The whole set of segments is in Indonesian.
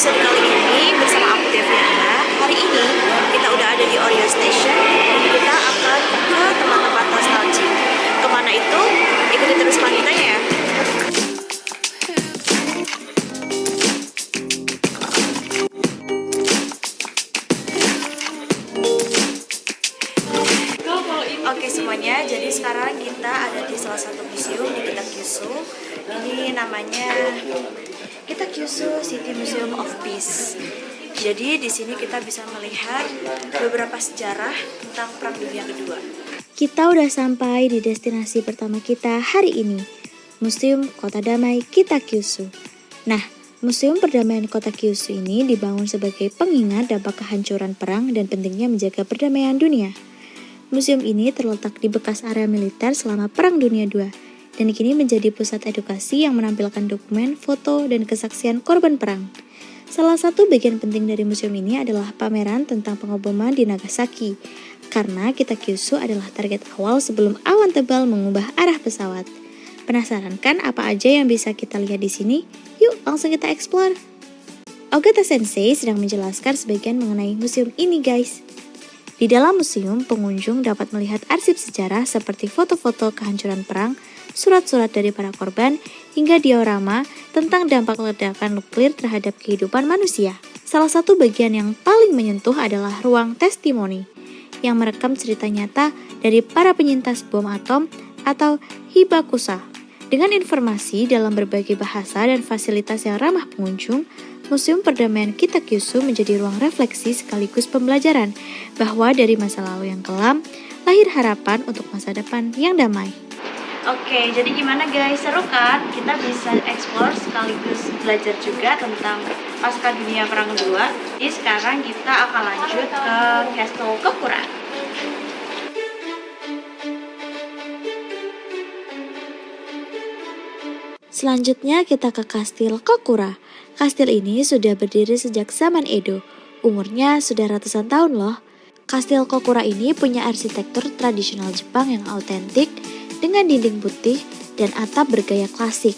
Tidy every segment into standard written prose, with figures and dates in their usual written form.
episode kali ini bersama aku Deviana. Hari ini kita udah ada di Orient Station dan kita akan ke tempat-tempat nostalgia. Kemana itu? Ikuti terus lanjutannya ya. Oke semuanya, jadi sekarang kita ada di salah satu museum di Kitakyushu. Ini namanya Kitakyushu City Museum of Peace. Jadi di sini kita bisa melihat beberapa sejarah tentang Perang Dunia Kedua. Kita udah sampai di destinasi pertama kita hari ini, Museum Kota Damai Kitakyushu. Nah, Museum Perdamaian Kota Kyushu ini dibangun sebagai pengingat dampak kehancuran perang dan pentingnya menjaga perdamaian dunia. Museum ini terletak di bekas area militer selama Perang Dunia II dan kini menjadi pusat edukasi yang menampilkan dokumen, foto, dan kesaksian korban perang. Salah satu bagian penting dari museum ini adalah pameran tentang pengeboman di Nagasaki, karena Kitakyushu adalah target awal sebelum awan tebal mengubah arah pesawat. Penasaran kan apa aja yang bisa kita lihat di sini? Yuk langsung kita explore. Ogata Sensei sedang menjelaskan sebagian mengenai museum ini guys. Di dalam museum, pengunjung dapat melihat arsip sejarah seperti foto-foto kehancuran perang, surat-surat dari para korban, hingga diorama tentang dampak ledakan nuklir terhadap kehidupan manusia. Salah satu bagian yang paling menyentuh adalah ruang testimoni, yang merekam cerita nyata dari para penyintas bom atom atau Hibakusha. Dengan informasi dalam berbagai bahasa dan fasilitas yang ramah pengunjung, Museum Perdamaian Kitakyushu menjadi ruang refleksi sekaligus pembelajaran bahwa dari masa lalu yang kelam, lahir harapan untuk masa depan yang damai. Oke, jadi gimana guys? Seru kan? Kita bisa explore sekaligus belajar juga tentang pasca dunia perang kedua. Jadi sekarang kita akan lanjut ke Castle Kokura. Selanjutnya kita ke Kastil Kokura. Kastil ini sudah berdiri sejak zaman Edo. Umurnya sudah ratusan tahun loh. Kastil Kokura ini punya arsitektur tradisional Jepang yang autentik dengan dinding putih dan atap bergaya klasik.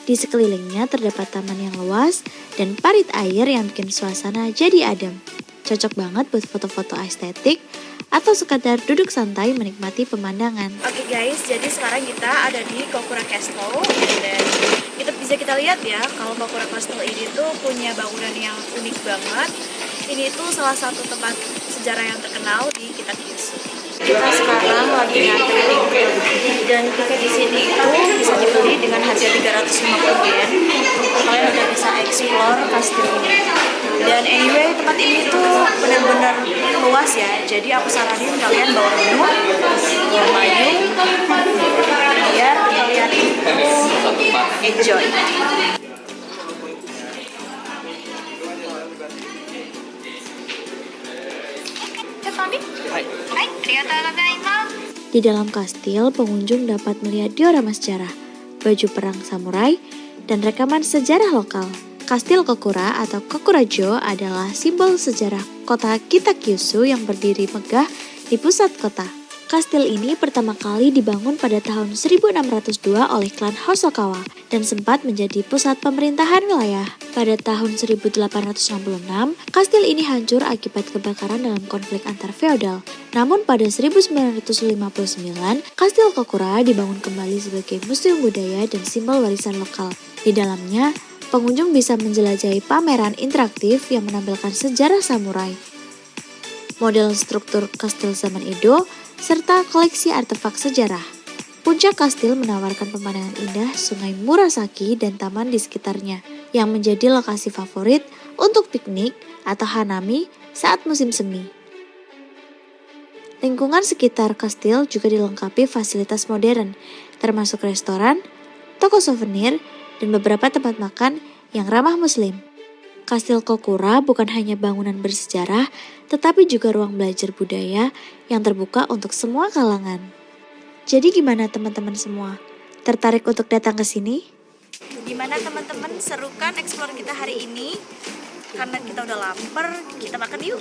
Di sekelilingnya terdapat taman yang luas dan parit air yang bikin suasana jadi adem. Cocok banget buat foto-foto estetik atau sekadar duduk santai menikmati pemandangan. Oke guys, jadi sekarang kita ada di Kokura Castle dan kita lihat ya kalau Kokura Castle ini tuh punya bangunan yang unik banget. Ini tuh salah satu tempat sejarah yang terkenal di Kitakyushu. Kita sekarang lagi ngantri tiket dan tiket di sini itu bisa dibeli dengan harga 350 yen. Kalian udah bisa explore kastil ini. Dan anyway, tempat ini tuh benar-benar luas ya. Jadi aku saranin kalian bawa menu, bawa payung, biar kalian itu enjoy. Di dalam kastil, pengunjung dapat melihat diorama sejarah, baju perang samurai, dan rekaman sejarah lokal. Kastil Kokura atau Kokurajo adalah simbol sejarah kota Kitakyushu yang berdiri megah di pusat kota. Kastil ini pertama kali dibangun pada tahun 1602 oleh klan Hosokawa dan sempat menjadi pusat pemerintahan wilayah. Pada tahun 1866, kastil ini hancur akibat kebakaran dalam konflik antar feodal. Namun pada 1959, Kastil Kokura dibangun kembali sebagai museum budaya dan simbol warisan lokal. Di dalamnya, pengunjung bisa menjelajahi pameran interaktif yang menampilkan sejarah samurai, model struktur kastil zaman Edo, serta koleksi artefak sejarah. Puncak kastil menawarkan pemandangan indah sungai Murasaki dan taman di sekitarnya, yang menjadi lokasi favorit untuk piknik atau hanami saat musim semi. Lingkungan sekitar kastil juga dilengkapi fasilitas modern, termasuk restoran, toko souvenir, dan beberapa tempat makan yang ramah muslim. Kastil Kokura bukan hanya bangunan bersejarah, tetapi juga ruang belajar budaya yang terbuka untuk semua kalangan. Jadi gimana teman-teman semua? Tertarik untuk datang ke sini? Gimana teman-teman, seru kan explore kita hari ini? Karena kita udah lapar, kita makan yuk.